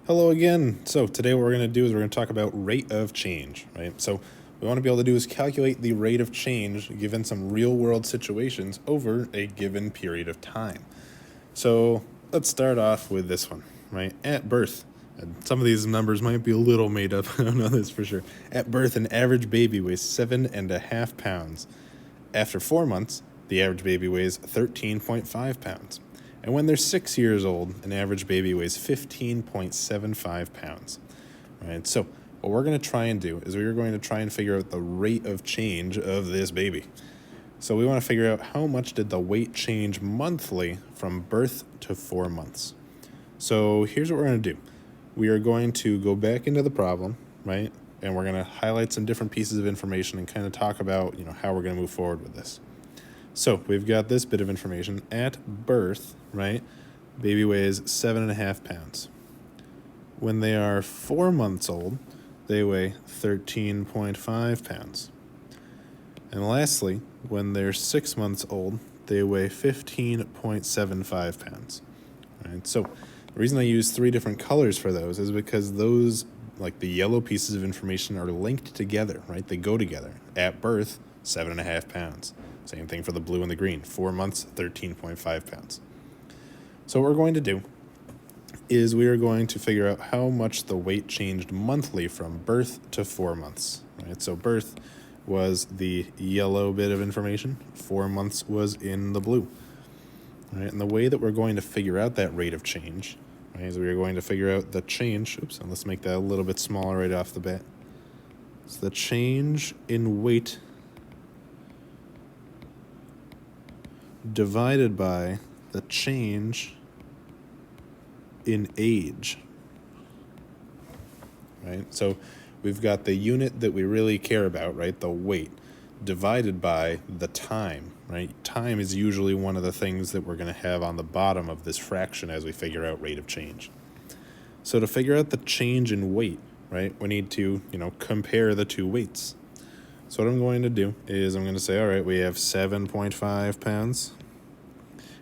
Hello again. So today what we're going to do is we're going to talk about rate of change, right? So we want to be able to do is calculate the rate of change given some real world situations over a given period of time. So let's start off with this one, right? At birth, and some of these numbers might be a little made up. I don't know this for sure. At birth, an average baby weighs 7.5 pounds. After 4 months, the average baby weighs 13.5 pounds. And when they're 6 years old, an average baby weighs 15.75 pounds. Right? So what we're going to try and do is we're going to try and figure out the rate of change of this baby. So we want to figure out how much did the weight change monthly from birth to 4 months. So here's what we're going to do. We are going to go back into the problem, right? And we're going to highlight some different pieces of information and kind of talk about, how we're going to move forward with this. So we've got this bit of information. At birth, right, baby weighs 7.5 pounds. When they are 4 months old, they weigh 13.5 pounds. And lastly, when they're 6 months old, they weigh 15.75 pounds. Right? So the reason I use three different colors for those is because those, like the yellow pieces of information, are linked together, right? They go together. At birth, 7.5 pounds. Same thing for the blue and the green. 4 months, 13.5 pounds. So what we're going to do is we are going to figure out how much the weight changed monthly from birth to 4 months. Right? So birth was the yellow bit of information. 4 months was in the blue. Right? And the way that we're going to figure out that rate of change, right, is we are going to figure out the change. Oops, and let's make that a little bit smaller right off the bat. So the change in weight divided by the change in age, right? So we've got the unit that we really care about, right? The weight divided by the time, right? Time is usually one of the things that we're going to have on the bottom of this fraction as we figure out rate of change. So to figure out the change in weight, right, we need to, compare the two weights. So what I'm going to do is I'm going to say, all right, we have 7.5 pounds.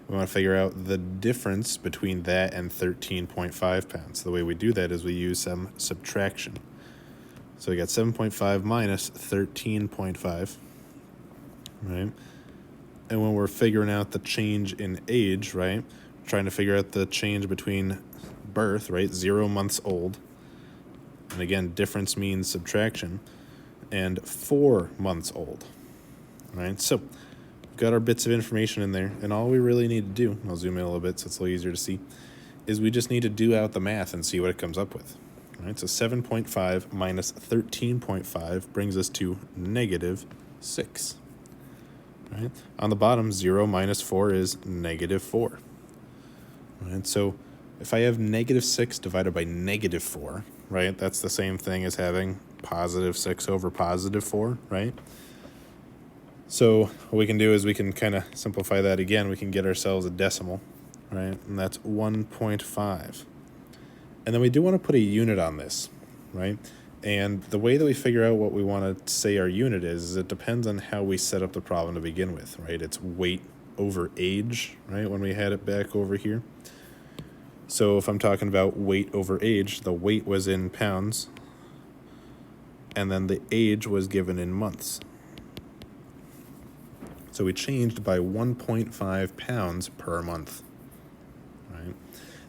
We want to figure out the difference between that and 13.5 pounds. The way we do that is we use some subtraction. So we got 7.5 minus 13.5, right? And when we're figuring out the change in age, right, trying to figure out the change between birth, right, 0 months old, and again, difference means subtraction, and 4 months old, right? So we've got our bits of information in there, and all we really need to do, I'll zoom in a little bit so it's a little easier to see, is we just need to do out the math and see what it comes up with. All right, so 7.5 minus 13.5 brings us to -6. Right? On the bottom, 0 minus 4 is -4. Right? So if I have -6 divided by -4, right, that's the same thing as having +6 over +4, right? So what we can do is we can kind of simplify that again. We can get ourselves a decimal, right? And that's 1.5. And then we do want to put a unit on this, right? And the way that we figure out what we want to say our unit is it depends on how we set up the problem to begin with, right? It's weight over age, right, when we had it back over here. So if I'm talking about weight over age, the weight was in pounds, and then the age was given in months. So we changed by 1.5 pounds per month, right?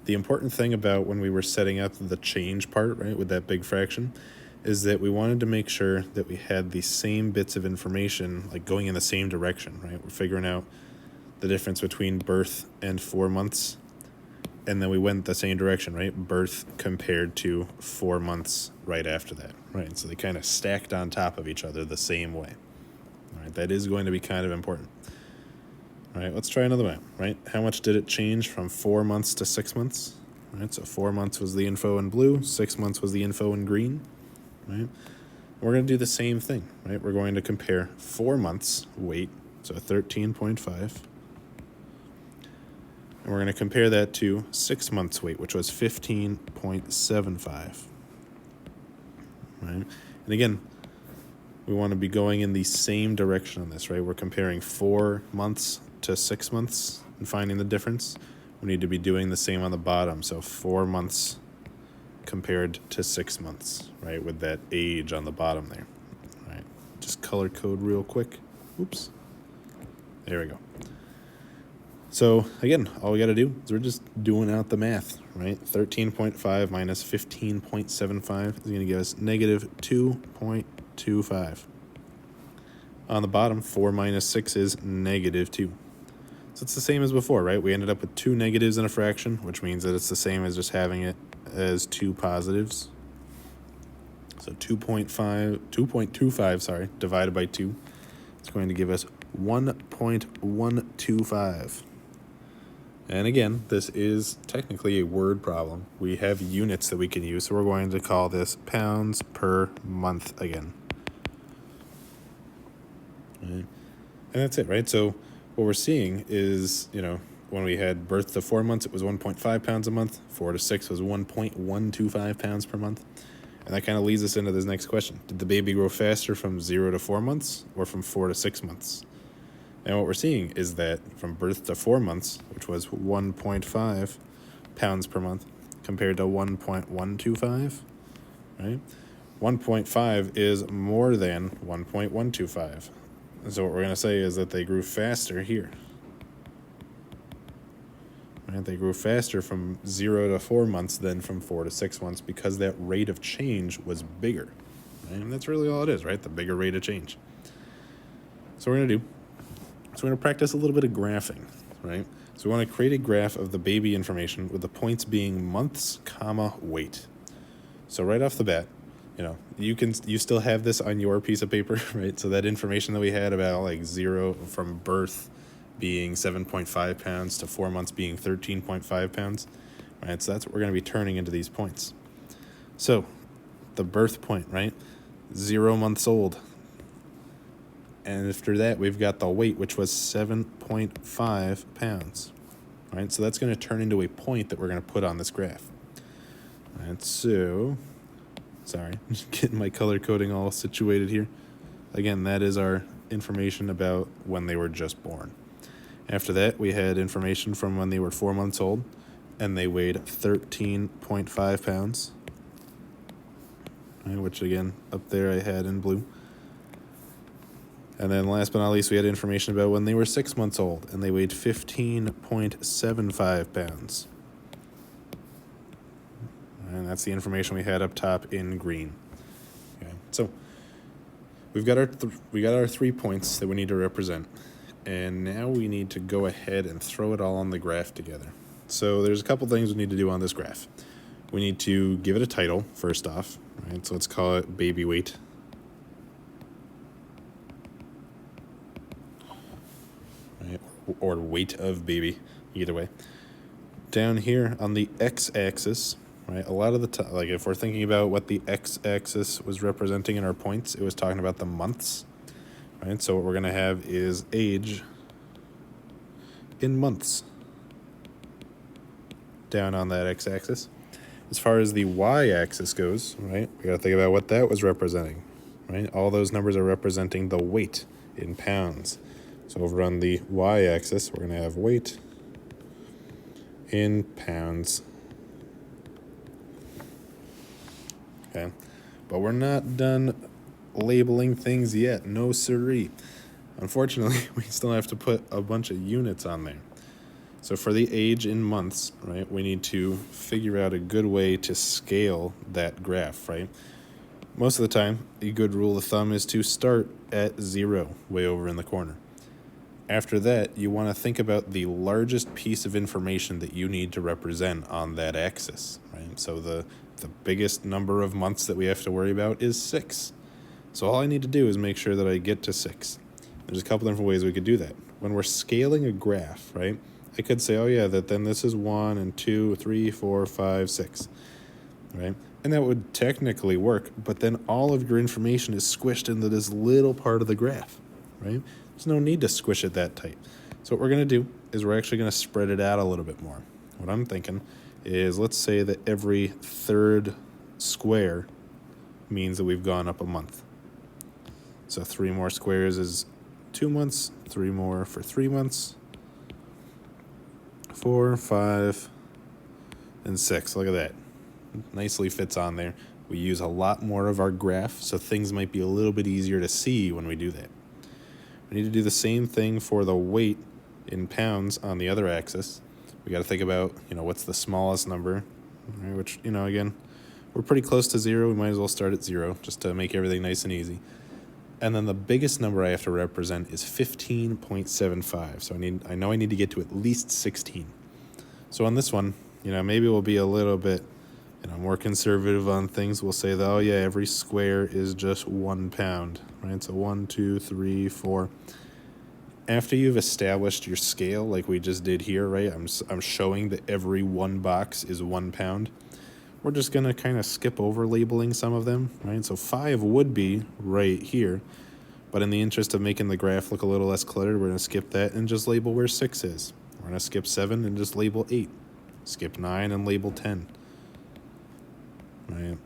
The important thing about when we were setting up the change part, right, with that big fraction, is that we wanted to make sure that we had the same bits of information, like going in the same direction, right? We're figuring out the difference between birth and 4 months, and then we went the same direction, right? Birth compared to 4 months right after that, right? So they kind of stacked on top of each other the same way. All right, that is going to be kind of important. All right, let's try another one, right? How much did it change from 4 months to 6 months? All right, so 4 months was the info in blue, 6 months was the info in green, right? We're going to do the same thing, right? We're going to compare 4 months weight, so 13.5, and we're going to compare that to 6 months weight, which was 15.75, right? And again, we want to be going in the same direction on this, right? We're comparing 4 months to 6 months and finding the difference. We need to be doing the same on the bottom. So 4 months compared to 6 months, right? With that age on the bottom there, right? Just color code real quick. Oops. There we go. So again, all we got to do is we're just doing out the math, right? 13.5 minus 15.75 is going to give us negative 2.25. On the bottom, 4 minus 6 is negative 2. So it's the same as before, right? We ended up with two negatives in a fraction, which means that it's the same as just having it as two positives. So 2.25, divided by 2. It's going to give us 1.125. And again, this is technically a word problem. We have units that we can use, so we're going to call this pounds per month again. Right. And that's it, right? So what we're seeing is, when we had birth to 4 months, it was 1.5 pounds a month. 4 to 6 was 1.125 pounds per month. And that kind of leads us into this next question. Did the baby grow faster from 0 to 4 months or from 4 to 6 months? And what we're seeing is that from birth to 4 months, which was 1.5 pounds per month, compared to 1.125, right? 1.5 is more than 1.125. And so what we're going to say is that they grew faster here. Right? They grew faster from 0 to 4 months than from 4 to 6 months because that rate of change was bigger. Right? And that's really all it is, right? The bigger rate of change. So we're going to do, so we're going to practice a little bit of graphing, right? So we want to create a graph of the baby information with the points being months, comma, weight. So right off the bat, you still have this on your piece of paper, right? So that information that we had about like 0 from birth being 7.5 pounds to 4 months being 13.5 pounds, right? So that's what we're going to be turning into these points. So the birth point, right? 0 months old. And after that, we've got the weight, which was 7.5 pounds, right? So that's going to turn into a point that we're going to put on this graph. All right, so, sorry, just getting my color coding all situated here. Again, that is our information about when they were just born. After that, we had information from when they were 4 months old, and they weighed 13.5 pounds, right, which again, up there I had in blue. And then last but not least, we had information about when they were 6 months old, and they weighed 15.75 pounds. And that's the information we had up top in green. Okay, so we've got our 3 points that we need to represent. And now we need to go ahead and throw it all on the graph together. So there's a couple things we need to do on this graph. We need to give it a title, first off, right? So let's call it baby weight. Right? Or weight of baby, either way. Down here on the x-axis, right? A lot of the time, like if we're thinking about what the x-axis was representing in our points, it was talking about the months. Right, so what we're going to have is age in months down on that x-axis. As far as the y-axis goes, right, we got to think about what that was representing. Right, all those numbers are representing the weight in pounds. So over on the y-axis, we're going to have weight in pounds. Okay, but we're not done labeling things yet. No siree. Unfortunately, we still have to put a bunch of units on there. So for the age in months, right, we need to figure out a good way to scale that graph, right? Most of the time, a good rule of thumb is to start at 0, way over in the corner. After that, you want to think about the largest piece of information that you need to represent on that axis, right? So the biggest number of months that we have to worry about is 6. So all I need to do is make sure that I get to 6. There's a couple different ways we could do that. When we're scaling a graph, right, I could say, oh yeah, that then this is 1 and 2, 3, 4, 5, 6, right? And that would technically work, but then all of your information is squished into this little part of the graph, right? There's no need to squish it that tight. So what we're going to do is we're actually going to spread it out a little bit more. What I'm thinking is, let's say that every third square means that we've gone up a month. So 3 more squares is 2 months, 3 more for 3 months, 4, 5, and 6. Look at that. nicely fits on there. We use a lot more of our graph, so things might be a little bit easier to see when we do that. We need to do the same thing for the weight in pounds on the other axis. We got to think about, what's the smallest number, right, which, again, we're pretty close to 0. We might as well start at 0 just to make everything nice and easy. And then the biggest number I have to represent is 15.75. So I know I need to get to at least 16. So on this one, maybe we'll be a little bit, more conservative on things. We'll say that, oh yeah, every square is just 1 pound, right? So 1, 2, 3, 4. After you've established your scale, like we just did here, right? I'm showing that every 1 box is 1 pound. We're just gonna kind of skip over labeling some of them, right? So 5 would be right here, but in the interest of making the graph look a little less cluttered, we're gonna skip that and just label where 6 is. We're gonna skip 7 and just label 8. Skip 9 and label 10. Right?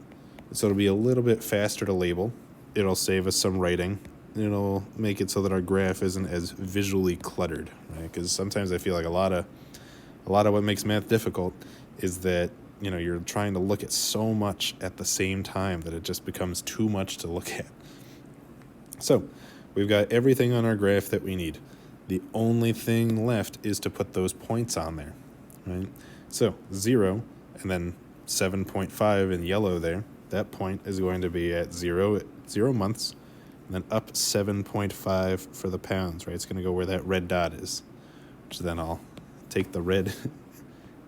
So it'll be a little bit faster to label. It'll save us some writing. It'll make it so that our graph isn't as visually cluttered, right? Because sometimes I feel like a lot of what makes math difficult is that you're trying to look at so much at the same time that it just becomes too much to look at. So we've got everything on our graph that we need. The only thing left is to put those points on there, right? So 0 and then 7.5 in yellow there. That point is going to be at 0 months, and then up 7.5 for the pounds, right? It's going to go where that red dot is, which then I'll take the red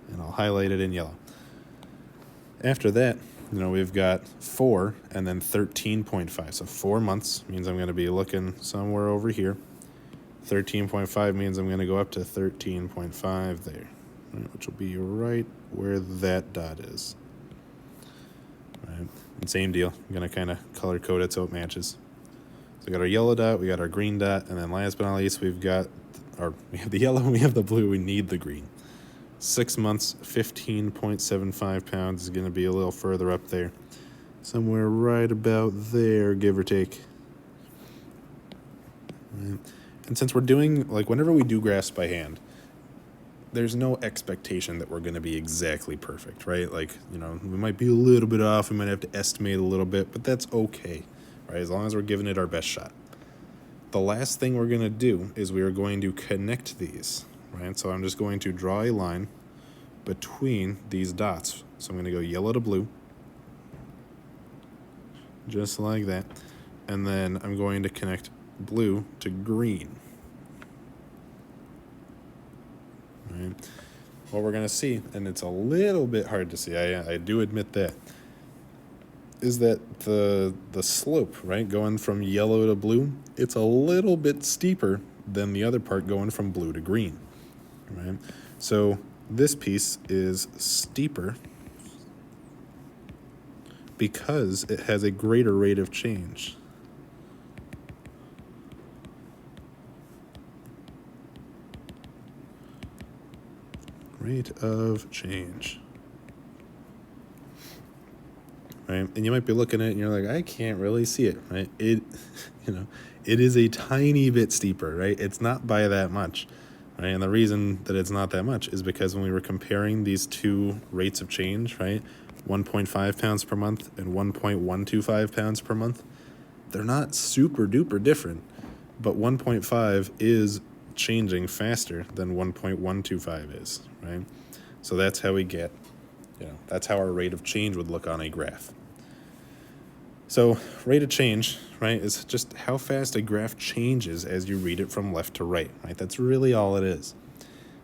and I'll highlight it in yellow. After that, we've got 4 and then 13.5. So 4 months means I'm going to be looking somewhere over here. 13.5 means I'm going to go up to 13.5 there, right, which will be right where that dot is. Right. And same deal. I'm going to kind of color code it so it matches. So we got our yellow dot, we got our green dot, and then last but not least, we have the yellow, we have the blue, we need the green. 6 months, 15.75 pounds is going to be a little further up there. Somewhere right about there, give or take. Right. And since we're doing, whenever we do graphs by hand, there's no expectation that we're going to be exactly perfect, right? We might be a little bit off, we might have to estimate a little bit, but that's okay, right? As long as we're giving it our best shot. The last thing we're going to do is we are going to connect these, right? So I'm just going to draw a line between these dots. So I'm going to go yellow to blue, just like that. And then I'm going to connect blue to green. Right. What we're going to see, and it's a little bit hard to see, I do admit that, is that the slope, right, going from yellow to blue, it's a little bit steeper than the other part going from blue to green, right? So this piece is steeper because it has a greater rate of change. Rate of change. Right? And you might be looking at it and you're like, I can't really see it, right? It is a tiny bit steeper, right? It's not by that much, right? And the reason that it's not that much is because when we were comparing these two rates of change, right, 1.5 pounds per month and 1.125 pounds per month, they're not super duper different, but 1.5 is changing faster than 1.125 is, right? So that's how we get, that's how our rate of change would look on a graph. So rate of change, right, is just how fast a graph changes as you read it from left to right, right? That's really all it is.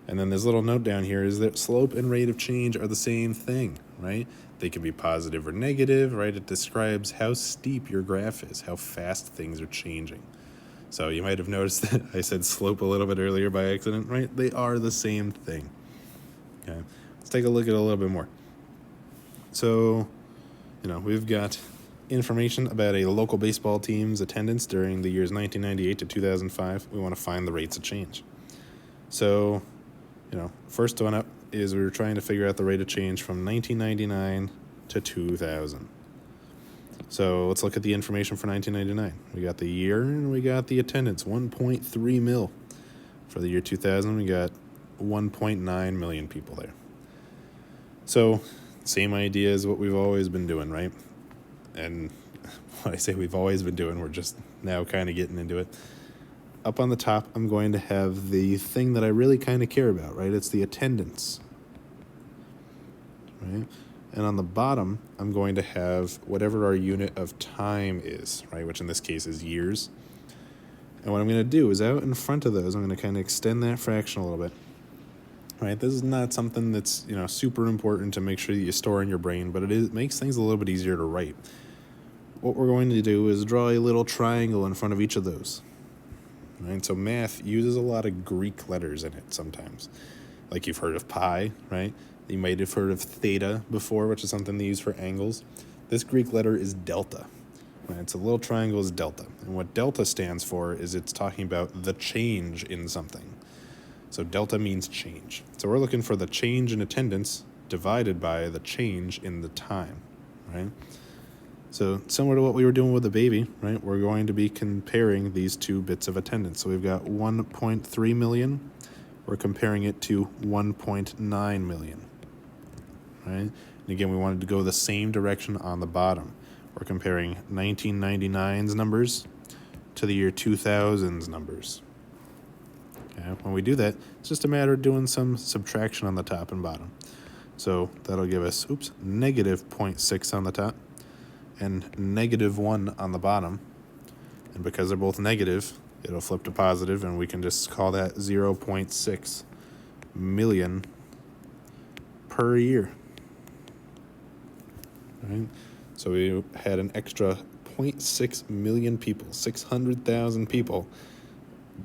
And then this little note down here is that slope and rate of change are the same thing, right? They can be positive or negative, right? It describes how steep your graph is, how fast things are changing. So you might have noticed that I said slope a little bit earlier by accident, right? They are the same thing. Okay, let's take a look at it a little bit more. So, we've got information about a local baseball team's attendance during the years 1998 to 2005. We want to find the rates of change. So, first one up is we were trying to figure out the rate of change from 1999 to 2000. So let's look at the information for 1999. We got the year and we got the attendance, 1.3 mil. For the year 2000, we got 1.9 million people there. So Same idea as what we've always been doing, right? And when I say we've always been doing, we're just now kind of getting into it. Up on the top, I'm going to have the thing that I really kind of care about, right? It's the attendance, right? And on the bottom, I'm going to have whatever our unit of time is, right? Which in this case is years. And what I'm going to do is out in front of those, I'm going to kind of extend that fraction a little bit, right? This is not something that's, super important to make sure that you store in your brain, but it makes things a little bit easier to write. What we're going to do is draw a little triangle in front of each of those. Right? So math uses a lot of Greek letters in it sometimes. Like you've heard of pi, right? You might have heard of theta before, which is something they use for angles. This Greek letter is delta. Right? So the little triangle is delta. And what delta stands for is it's talking about the change in something. So delta means change. So we're looking for the change in attendance divided by the change in the time, right? So similar to what we were doing with the baby, right, we're going to be comparing these two bits of attendance. So we've got 1.3 million. We're comparing it to 1.9 million, right? And again, we wanted to go the same direction on the bottom. We're comparing 1999's numbers to the year 2000's numbers. Okay, when we do that, it's just a matter of doing some subtraction on the top and bottom. So that'll give us, negative 0.6 on the top and negative 1 on the bottom. And because they're both negative, it'll flip to positive, and we can just call that 0.6 million per year. Right? So we had an extra 0.6 million people, 600,000 people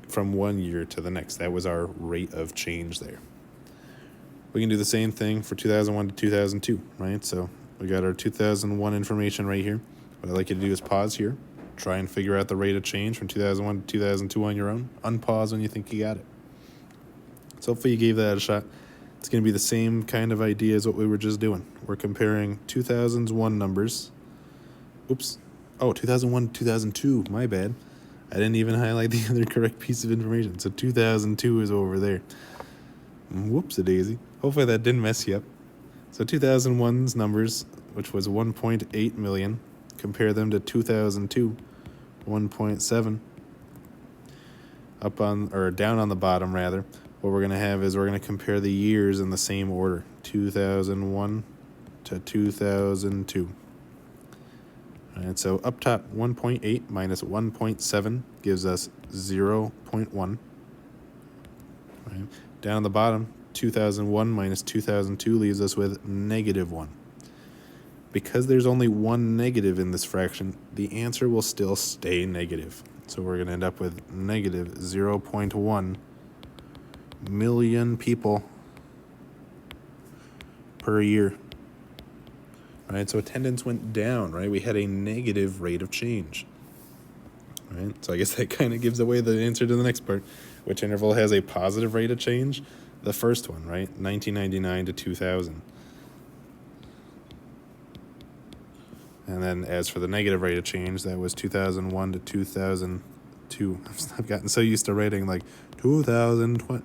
from one year to the next. That was our rate of change there. We can do the same thing for 2001 to 2002, right? So we got our 2001 information right here. What I'd like you to do is pause here. Try and figure out the rate of change from 2001 to 2002 on your own. Unpause when you think you got it. So hopefully you gave that a shot. It's going to be the same kind of idea as what we were just doing. We're comparing 2001 numbers. 2001 to 2002. My bad. I didn't even highlight the other correct piece of information. So 2002 is over there. Whoops-a-daisy. Hopefully that didn't mess you up. So 2001's numbers, which was 1.8 million, compare them to 2002, 1.7. Up on, or down on the bottom rather, what we're going to have is we're going to compare the years in the same order, 2001 to 2002. And so up top, 1.8 minus 1.7 gives us 0.1. Right? Down on the bottom, 2001 minus 2002 leaves us with negative 1. Because there's only one negative in this fraction, the answer will still stay negative. So we're going to end up with negative 0.1 million people per year. Right? So attendance went down, right? We had a negative rate of change. Right? So I guess that kind of gives away the answer to the next part. Which interval has a positive rate of change? The first one, right? 1999 to 2000. And then as for the negative rate of change, that was 2001 to 2002. I've gotten so used to writing like 2020,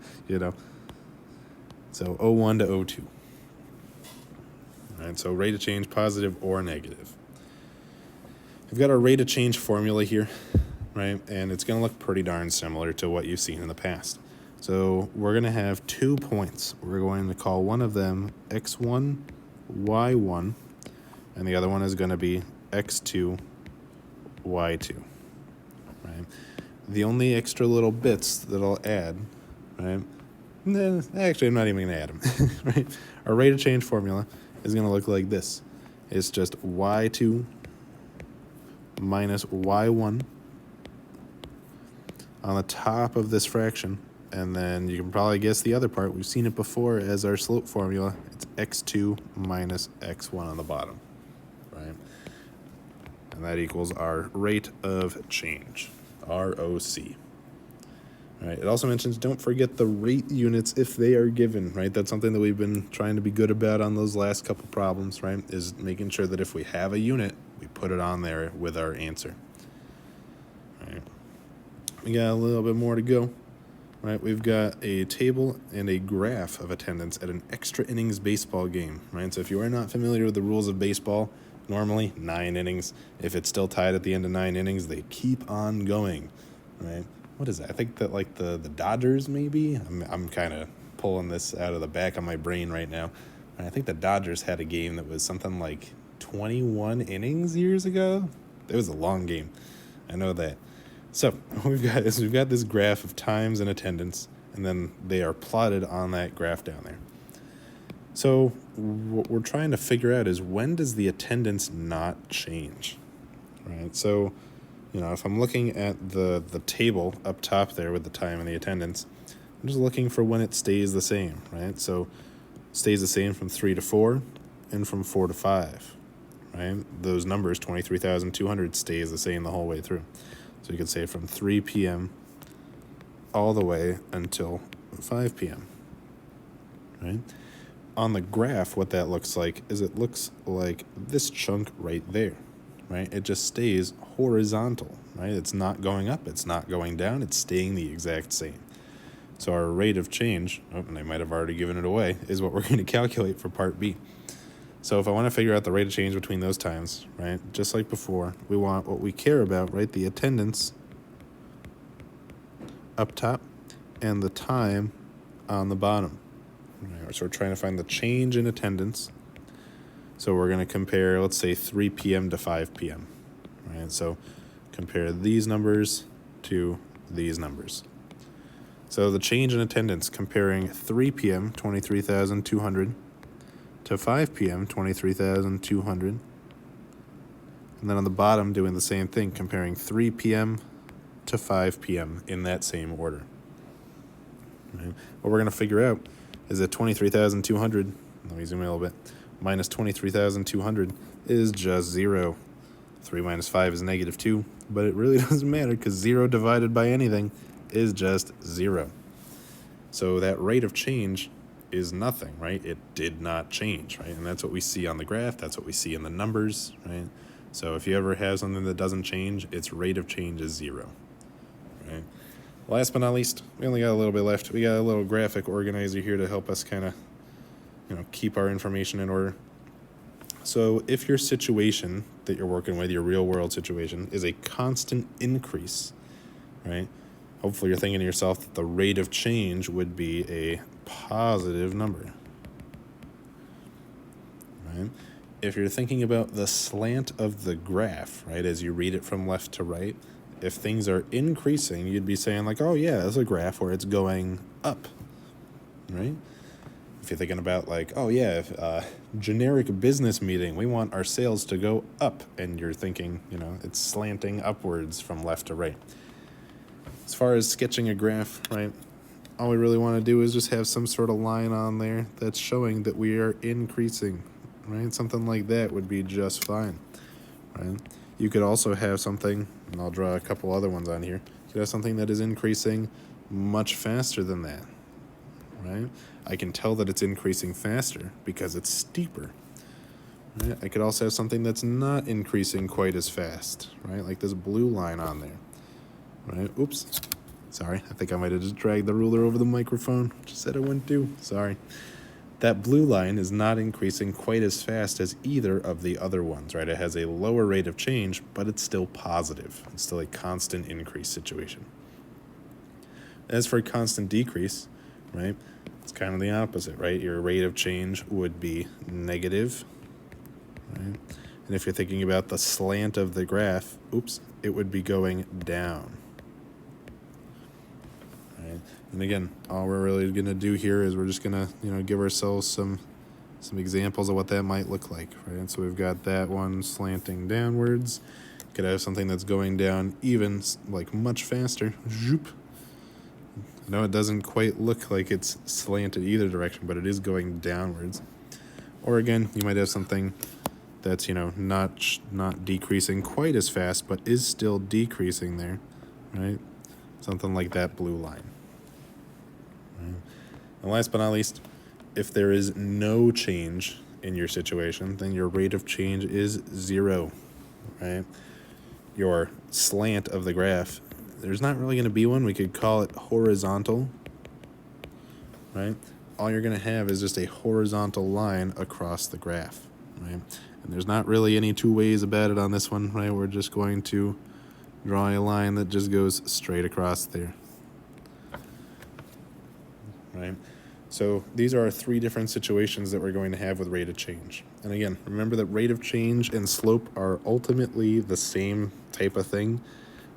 So 01 to 02. All right, so rate of change, positive or negative. We've got our rate of change formula here, right? And it's going to look pretty darn similar to what you've seen in the past. So we're going to have 2 points. We're going to call one of them x1, y1, and the other one is going to be x2, y2, right? The only extra little bits that I'll add, right? Actually, I'm not even going to add them, right? Our rate of change formula is going to look like this. It's just y2 minus y1 on the top of this fraction. And then you can probably guess the other part. We've seen it before as our slope formula. It's x2 minus x1 on the bottom, right? And that equals our rate of change, ROC. All right. It also mentions don't forget the rate units if they are given, right? That's something that we've been trying to be good about on those last couple problems, right? Is making sure that if we have a unit, we put it on there with our answer. All right. We got a little bit more to go. right? We've got a table and a graph of attendance at an extra innings baseball game, right? So if you are not familiar with the rules of baseball, normally 9 innings. If it's still tied at the end of 9 innings, they keep on going, right? What is that? I think that like the Dodgers maybe. I'm kind of pulling this out of the back of my brain right now. And I think the Dodgers had a game that was something like 21 innings years ago. It was a long game. I know that. So what we've got this graph of times and attendance, and then they are plotted on that graph down there. So what we're trying to figure out is, when does the attendance not change, right? So, if I'm looking at the table up top there with the time and the attendance, I'm just looking for when it stays the same, right? So it stays the same from 3 to 4 and from 4 to 5, right? Those numbers, 23,200, stays the same the whole way through. So you could say from 3 p.m. all the way until 5 p.m., right? On the graph, what that looks like is it looks like this chunk right there, right? It just stays horizontal, right? It's not going up, it's not going down, it's staying the exact same. So our rate of change, and I might have already given it away, is what we're going to calculate for part B. So if I want to figure out the rate of change between those times, right, just like before, we want what we care about, right, the attendance up top and the time on the bottom. Right, so we're trying to find the change in attendance. So we're going to compare, let's say, 3 p.m. to 5 p.m., right? So compare these numbers to these numbers. So the change in attendance comparing 3 p.m., 23,200, to 5 p.m., 23,200. And then on the bottom, doing the same thing, comparing 3 p.m. to 5 p.m. in that same order. Right? What we're going to figure out is that 23,200, let me zoom in a little bit, minus 23,200 is just 0. 3 minus 5 is negative 2, but it really doesn't matter because 0 divided by anything is just 0. So that rate of change is nothing, right? It did not change, right? And that's what we see on the graph. That's what we see in the numbers, right? So if you ever have something that doesn't change, its rate of change is 0, right? Last but not least, we only got a little bit left. We got a little graphic organizer here to help us kind of, keep our information in order. So if your situation that you're working with, your real world situation, is a constant increase, right? Hopefully you're thinking to yourself that the rate of change would be a positive number, right? If you're thinking about the slant of the graph, right, as you read it from left to right, if things are increasing, you'd be saying like, oh yeah, that's a graph where it's going up, right? If you're thinking about like, oh yeah, if, generic business meeting, we want our sales to go up, and you're thinking, it's slanting upwards from left to right. As far as sketching a graph, right, all we really want to do is just have some sort of line on there that's showing that we are increasing, right? Something like that would be just fine, right? You could also have something, and I'll draw a couple other ones on here. You could have something that is increasing much faster than that, right? I can tell that it's increasing faster because it's steeper, right? I could also have something that's not increasing quite as fast, right? Like this blue line on there, right? Oops. Sorry, I think I might have just dragged the ruler over the microphone, which I said I wouldn't do. Sorry. That blue line is not increasing quite as fast as either of the other ones, right? It has a lower rate of change, but it's still positive. It's still a constant increase situation. As for a constant decrease, right, it's kind of the opposite, right? Your rate of change would be negative, right? And if you're thinking about the slant of the graph, it would be going down. Right? And again, all we're really going to do here is we're just going to, give ourselves some examples of what that might look like, right? So we've got that one slanting downwards. Could have something that's going down even, like much faster. Zoop. I know it doesn't quite look like it's slanted either direction, but it is going downwards. Or again, you might have something that's, not decreasing quite as fast, but is still decreasing there, right? Something like that blue line. Right? And last but not least, if there is no change in your situation, then your rate of change is 0, right? Your slant of the graph there's not really going to be one. We could call it horizontal, right? All you're going to have is just a horizontal line across the graph, right? And there's not really any two ways about it on this one, right? We're just going to draw a line that just goes straight across there, right? So these are our three different situations that we're going to have with rate of change. And again, remember that rate of change and slope are ultimately the same type of thing.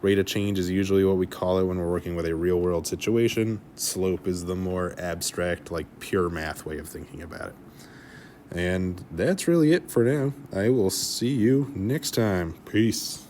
Rate of change is usually what we call it when we're working with a real world situation. Slope is the more abstract, like pure math way of thinking about it. And that's really it for now. I will see you next time. Peace.